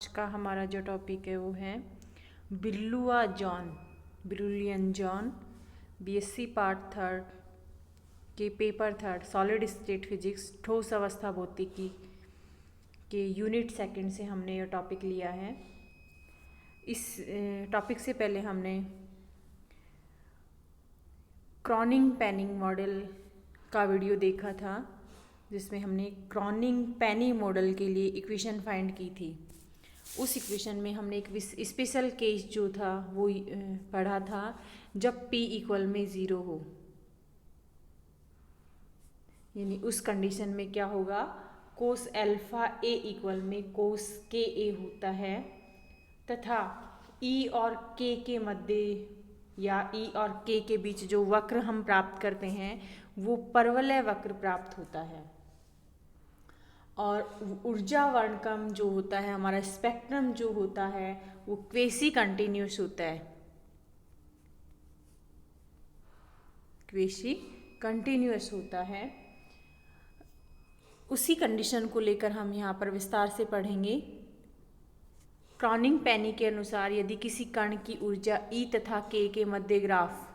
आज का हमारा जो टॉपिक है वो है Brillouin zone Brillouin zone BSc part third के paper third solid state physics ठोस अवस्था भौतिकी के यूनिट सेकंड से हमने ये टॉपिक लिया है। इस टॉपिक से पहले हमने क्रॉनिंग पेनिंग मॉडल का वीडियो देखा था, जिसमें हमने क्रॉनिंग पेनी मॉडल के लिए इक्वेशन फाइंड की थी। उस इक्वेशन में हमने एक स्पेशल केस जो था वो पढ़ा था, जब p इक्वल में 0 हो, यानी उस कंडीशन में क्या होगा, कोस अल्फा a इक्वल में कोस के a होता है तथा e और k के मध्य या e और k के बीच जो वक्र हम प्राप्त करते हैं वो परवलय वक्र प्राप्त होता है। और ऊर्जा वर्णक्रम जो होता है, हमारा स्पेक्ट्रम जो होता है वो क्वेसी कंटिन्यूस होता है, क्वेसी कंटिन्यूस होता है। उसी कंडीशन को लेकर हम यहाँ पर विस्तार से पढ़ेंगे। क्रॉनिंग पेनी के अनुसार यदि किसी कण की ऊर्जा E तथा K के मध्य ग्राफ,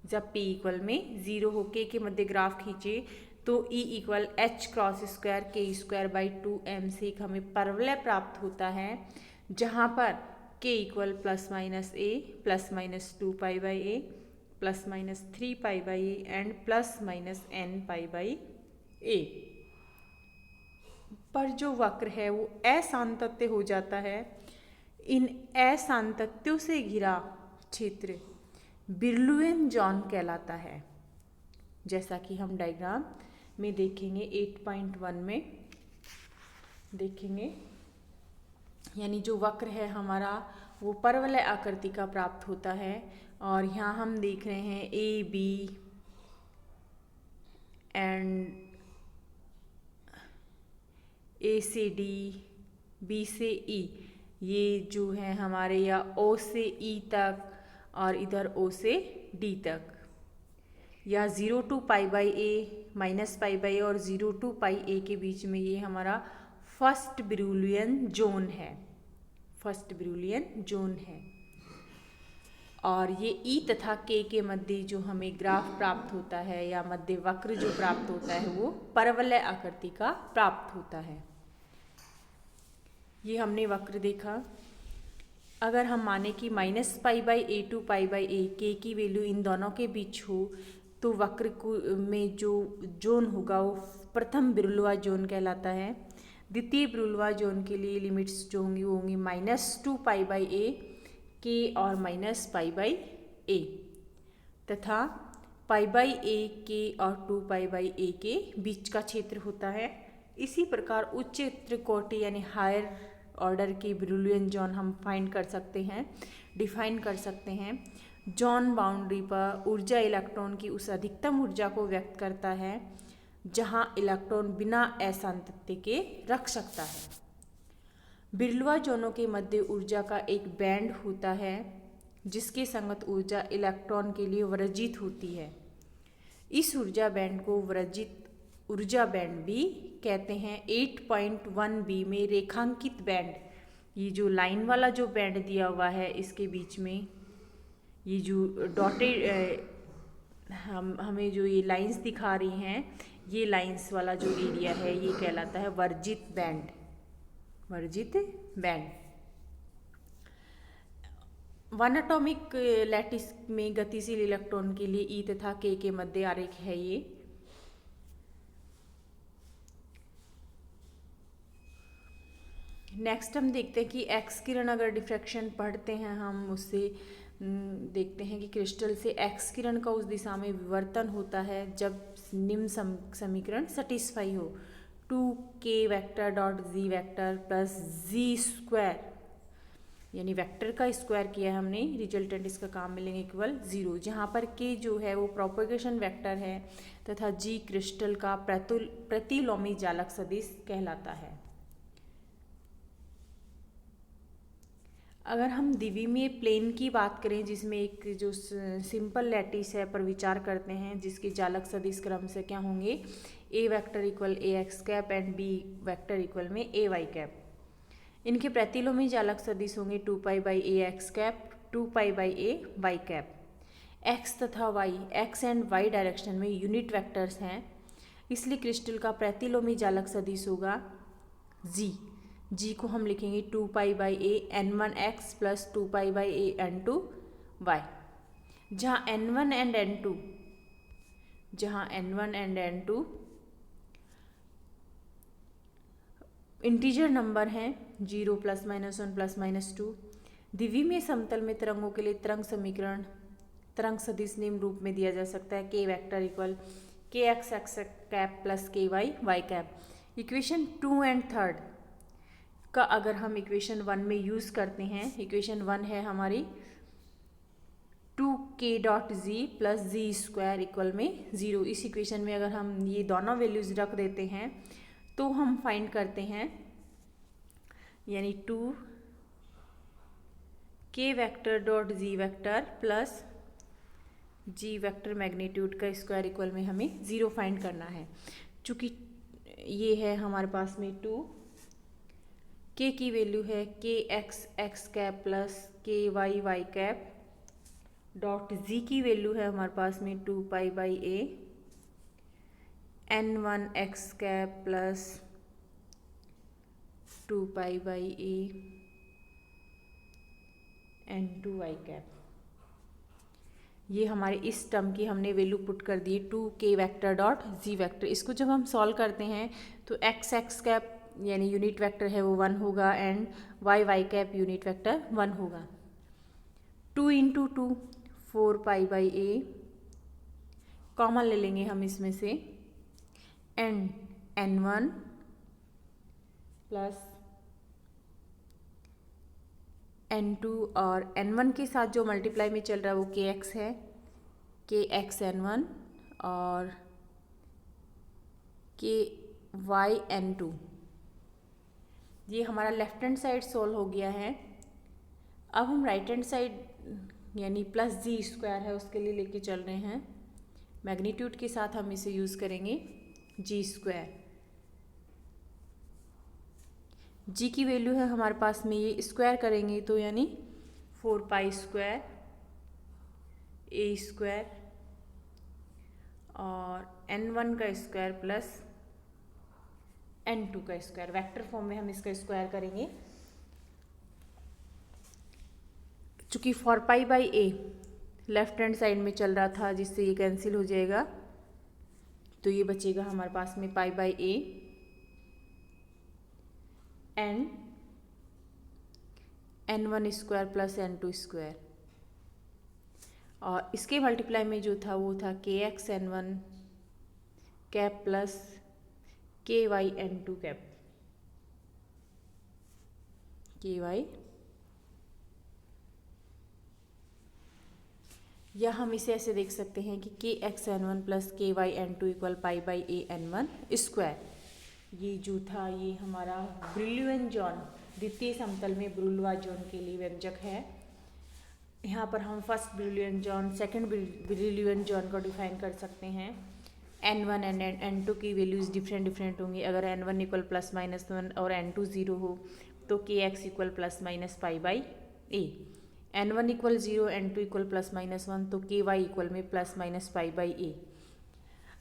जब P इक्वल में 0 हो, K के मध्य ग्राफ खींचे तो E equal H cross square के स्क्वायर बाई 2m से एक हमें परवलय प्राप्त होता है, जहाँ पर K equal plus minus a plus minus 2 pi by a plus minus 3 pi by a and plus minus n pi by a पर जो वक्र है वो असांतत्य हो जाता है। इन असांतत्यों से घिरा क्षेत्र बिरलुएन जॉन कहलाता है, जैसा कि हम डायग्राम में देखेंगे 8.1 में देखेंगे। यानी जो वक्र है हमारा वो परवलय आकृति का प्राप्त होता है, और यहाँ हम देख रहे हैं ए बी एंड ए से डी, बी से ई, ये जो है हमारे या ओ से ई तक और इधर ओ से डी तक, या 0 to pi by A minus pi by और 0 to पाई ए के बीच में ये हमारा फर्स्ट बिरुलियन जोन है, फर्स्ट बिरुलियन जोन है। और ये ई तथा के मध्य जो हमें ग्राफ प्राप्त होता है या मध्य वक्र जो प्राप्त होता है वो परवलय आकृति का प्राप्त होता है। ये हमने वक्र देखा। अगर हम माने कि minus pi by a to pi by a K की वैल्यू इन दोनों के बीच हो, तो वक्र को में जो जोन होगा वो प्रथम बिरुलवा जोन कहलाता है। द्वितीय बिरुलवा जोन के लिए लिमिट्स जो होंगी वो होंगी -2 पाई बाई ए के और माइनस पाई बाई ए, तथा पाई बाई ए के और 2 पाई बाई ए के बीच का क्षेत्र होता है। इसी प्रकार उच्च त्रिकोटि यानी हायर ऑर्डर की बिरुलियन जॉन हम फाइंड कर सकते हैं, डिफाइन कर सकते हैं। जॉन बाउंड्री पर ऊर्जा इलेक्ट्रॉन की उस अधिकतम ऊर्जा को व्यक्त करता है जहां इलेक्ट्रॉन बिना असांतत्य के रख सकता है। बिरलुआ जोनों के मध्य ऊर्जा का एक बैंड होता है जिसके संगत ऊर्जा इलेक्ट्रॉन के लिए वर्जित होती है। इस ऊर्जा बैंड को वर्जित ऊर्जा बैंड भी कहते हैं। 8.1 बी में रेखांकित बैंड, ये जो लाइन वाला जो बैंड दिया हुआ है इसके बीच में ये जो डॉटेड हमें जो ये लाइंस दिखा रही हैं, ये लाइंस वाला जो एरिया है ये कहलाता है वर्जित बैंड, वर्जित बैंड। वन एटॉमिक लैटिस में गतिशील इलेक्ट्रॉन के लिए ई तथा के मध्य आरेख है ये। नेक्स्ट हम देखते हैं कि एक्स किरण अगर डिफ्रैक्शन पढ़ते हैं हम, उससे देखते हैं कि क्रिस्टल से एक्स किरण का उस दिशा में विवर्तन होता है जब निम्न समीकरण सेटिस्फाई हो। 2k vector dot G vector plus G square, यानी वेक्टर का स्क्वायर किया है हमने, रिजल्टेंट इसका काम मिलेंगे इक्वल 0, जहाँ पर k जो है वो प्रोपगेशन वेक्टर है तथा g क्रिस्टल का प्रतिलोमी जालक सदिश कहलाता है। अगर हम द्विमीय प्लेन की बात करें जिसमें एक जो सिंपल लैटिस है पर विचार करते हैं, जिसके जालक सदिश क्रम से क्या होंगे, A vector equal A X cap and B vector equal में ए वाई कैप। इनके प्रतिलोमी चालक सदिश होंगे 2π/a(x), 2π/a y). x तथा y, x and y direction में यूनिट वेक्टर्स हैं, इसलिए क्रिस्टल का प्रतिलोमी चालक सदिश होगा g को हम लिखेंगे 2π/a n1x plus 2π/a n2y। जहाँ n1 and n2 integer number हैं, 0 +, -1 +, -2। द्विमीय समतल में तरंगों के लिए तरंग समीकरण तरंग सदिश निम्न रूप में दिया जा सकता है, k vector equal kx x cap plus ky y cap. Equation 2 and 3 का अगर हम इक्वेशन 1 में यूज़ करते हैं, इक्वेशन 1 है हमारी 2k.g plus G square equal में 0। इस इक्वेशन में अगर हम ये दोनों वैल्यूज़ रख देते हैं तो हम फाइंड करते हैं, यानी 2k vector dot G vector plus G vector magnitude का स्क्वायर इक्वल में हमें 0 फाइंड करना है। चूँकि ये है हमारे पास में 2, k की वैल्यू है kx x cap plus ky y cap dot G की वैल्यू है हमारे पास में 2π/a n1x cap plus 2π/a n2y cap. ये हमारे इस टर्म की हमने वैल्यू पुट कर दी 2k vector dot G vector. इसको जब हम सॉल्व करते हैं तो x कैप यानी यूनिट वेक्टर है वो 1 होगा and y cap unit vector 1 होगा। 2 × 2 4π/a कॉमन ले लेंगे हम इसमें से, एंड n1 प्लस n2 और n1 के साथ जो मल्टीप्लाई में चल रहा है वो kx है, kx n1 और ky n2। ये हमारा लेफ्ट हैंड साइड सोल्व हो गया है। अब हम राइट हैंड साइड यानी प्लस जी स्क्वायर है उसके लिए लेके चल रहे हैं, मैग्नीट्यूड के साथ हम इसे यूज़ करेंगे जी स्क्वायर। जी की वैल्यू है हमारे पास में, ये स्क्वायर करेंगे तो यानी 4π² a स्क्वायर और n1 का स्क्वायर प्लस n2 का स्क्वायर। वेक्टर फॉर्म में हम इसका स्क्वायर करेंगे। चूँकि 4π/a लेफ्ट हैंड साइड में चल रहा था जिससे ये कैंसिल हो जाएगा, तो ये बचेगा हमारे पास में π/a and n1 square plus n2 square, और इसके मल्टीप्लाई में जो था वो था kx n1 cap plus ky n2 cap, ky, या हम इसे ऐसे देख सकते हैं कि kx n1 plus ky n2 equal π/a n1 square. ये जो था ये हमारा ब्रिलुएन जोन द्वितीय समतल में ब्रिलुआ जोन के लिए व्यंजक है। यहाँ पर हम फर्स्ट ब्रिलुएन जोन सेकंड ब्रिलुएन जोन को डिफाइन कर सकते हैं। n1 एंड n2 की वैल्यूज़ डिफरेंट होंगी। अगर n1 इक्वल +-1 और n2 0 हो तो kx equal +-π/a, n1 equal 0 n2 equal +-1 तो ky इक्वल में +-π/a।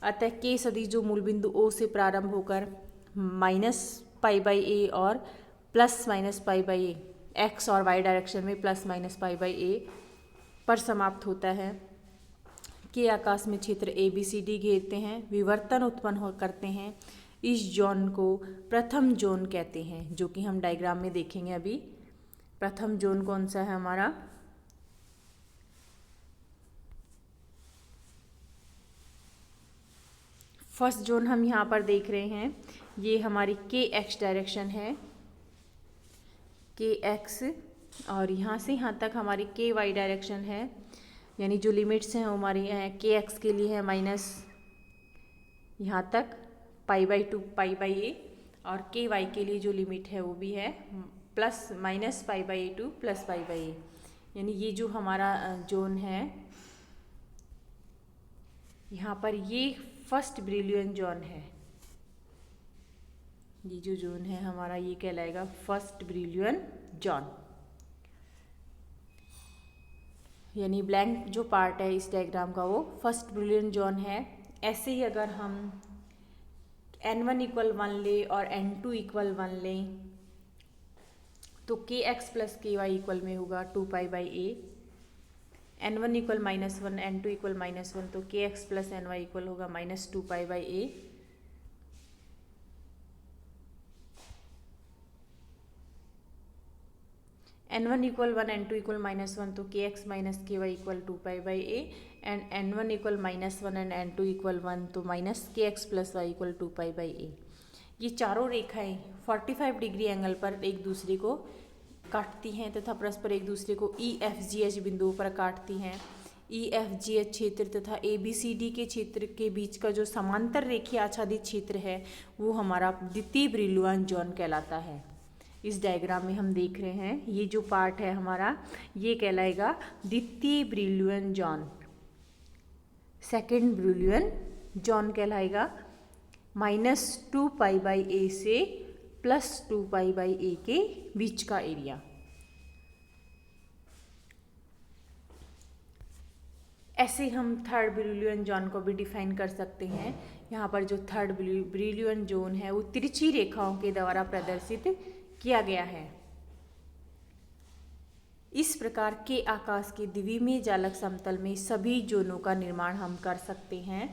अतः k सदिश जो मूल बिंदु O से प्रारंभ होकर -π/a और +-π/a x और y डायरेक्शन में +-π/a पर समाप्त होता है, के आकाश में क्षेत्र ABCD घेरते हैं, विवर्तन उत्पन्न करते हैं। इस जोन को प्रथम जोन कहते हैं, जो कि हम डायग्राम में देखेंगे अभी। प्रथम जोन कौन सा है हमारा? फर्स्ट जोन हम यहाँ पर देख रहे हैं, ये हमारी kx डायरेक्शन है, kx, और यहाँ से यहाँ तक हमारी ky डायरेक्शन है, यानी जो लिमिट्स हैं हमारी kx के लिए है माइनस यहाँ तक π/2 π/a, और ky के लिए जो लिमिट है वो भी है +-π/a टू +π/a। यानी ये जो हमारा जोन है यहाँ पर ये फर्स्ट ब्रिलुएन जोन है। ये जो जोन है हमारा ये कहलाएगा फर्स्ट ब्रिलियन जोन, यानी ब्लैंक जो पार्ट है इस डायग्राम का वो फर्स्ट ब्रिलियन जोन है। ऐसे ही अगर हम n1 इक्वल 1 ले और n2 इक्वल 1 लें तो kx प्लस ky इक्वल में होगा 2π/a, n1 equal -1 n2 equal -1 तो kx प्लस ny इक्वल होगा -2π/a। n1 equal 1 n2 equal -1 तो kx minus ky equal 2π/a and n1 equal -1 and n2 equal 1 तो minus kx plus y equal 2π/a। ये चारों रेखाएं 45 degree angle पर एक दूसरे को काटती हैं तथा परस्पर एक दूसरे को EFGH बिंदुओं पर काटती हैं। EFGH क्षेत्र तथा ABCD के क्षेत्र के बीच का जो समांतर रेखीय आच्छादित क्षेत्र है वो हमारा द्वितीय ब्रिलुआन जोन कहलाता है। इस डायग्राम में हम देख रहे हैं ये जो पार्ट है हमारा ये कहलाएगा द्वितीय ब्रिलुआन जोन, सेकेंड ब्रिलुआन जोन कहलाएगा। -2π/a से +2π/a के बीच का एरिया। ऐसे हम थर्ड ब्रिलुआन जोन को भी डिफाइन कर सकते हैं। यहाँ पर जो थर्ड ब्रिलुआन जोन है वो तिरछी रेखाओं के द्वारा प्रदर्शित किया गया है। इस प्रकार के आकाश के द्विमीय जालक समतल में सभी जोनों का निर्माण हम कर सकते हैं।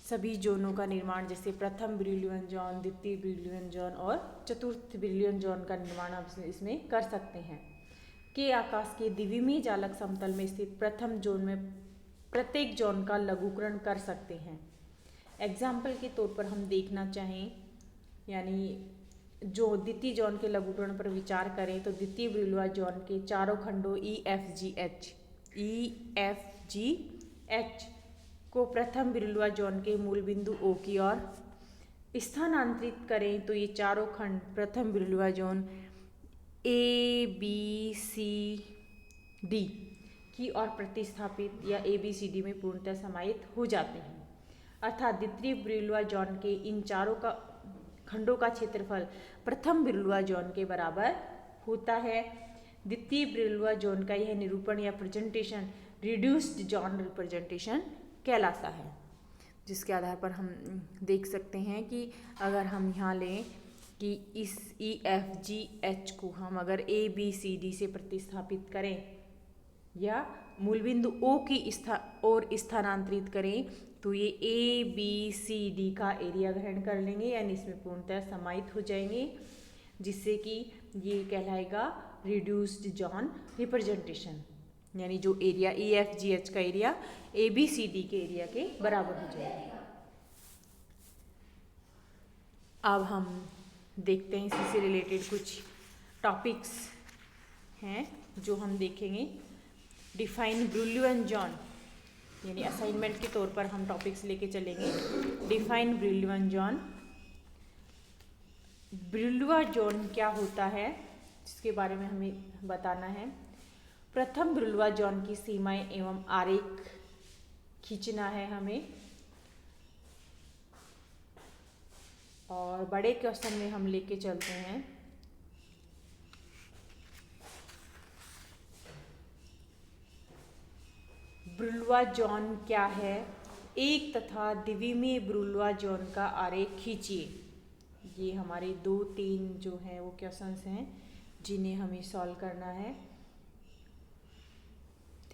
सभी जोनों का निर्माण जैसे प्रथम ब्रिलुआन जोन, द्वितीय ब्रिलुआन जोन और चतुर्थ ब्रिलुआन जोन का निर्माण हम इसमें कर सकते हैं। के आकाश के द्विमीय जालक समतल में स्थित प्रथम जोन में प्रत्येक जोन का लघुकरण कर सकते हैं। एग्जाम्पल के तौर पर हम देखना चाहें यानी जो द्वितीय जोन के लघुकरण पर विचार करें तो द्वितीय ब्रिलुआन जोन के चारों खंडों EFGH को प्रथम ब्रिलुआन जोन के मूल बिंदु O की ओर स्थानांतरित करें तो ये चारों खंड प्रथम ब्रिलुआन जोन ABCD की ओर प्रतिस्थापित या ABCD में पूर्णतः समाहित हो जाते हैं। अर्थात द्वितीय ब्रिलुआन जोन के इन चारों का खंडों का क्षेत्रफल प्रथम ब्रिलुआन जोन के बराबर होता है। द्वितीय ब्रिलुआन जोन का यह निरूपण या प्रेजेंटेशन रिड्यूस्ड जोन रिप्रेजेंटेशन कहलाता है, जिसके आधार पर हम देख सकते हैं कि अगर हम यहाँ लें कि इस EFGH को हम अगर ABCD से प्रतिस्थापित करें या मूल बिंदु O की ओर स्थानांतरित करें तो ये ABCD का एरिया ग्रहण कर लेंगे यानी इसमें पूर्णतः समाहित हो जाएंगे, जिससे कि ये कहलाएगा रिड्यूस्ड जोन रिप्रेजेंटेशन, यानी जो एरिया EFGH का एरिया ABCD के एरिया के बराबर हो जाएगा। अब हम देखते हैं इसी से रिलेटेड कुछ टॉपिक्स हैं जो हम देखेंगे। डिफाइन ब्रिलुआन जोन, यानी असाइनमेंट के तौर पर हम टॉपिक्स लेके चलेंगे। डिफाइन ब्रिलुआन जोन, ब्रिलुआन जोन क्या होता है जिसके बारे में हमें बताना है। प्रथम ब्रिलुआन जोन की सीमाएं एवं आरेख खींचना है हमें, और बड़े क्वेश्चन में हम लेके चलते हैं ब्रिलुआन जोन क्या है, एक तथा द्विमीय ब्रिलुआन जोन का आरेख खींचिए। ये हमारे 2-3 जो हैं वो क्वेश्चंस हैं जिन्हें हमें सॉल्व करना है।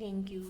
Thank you.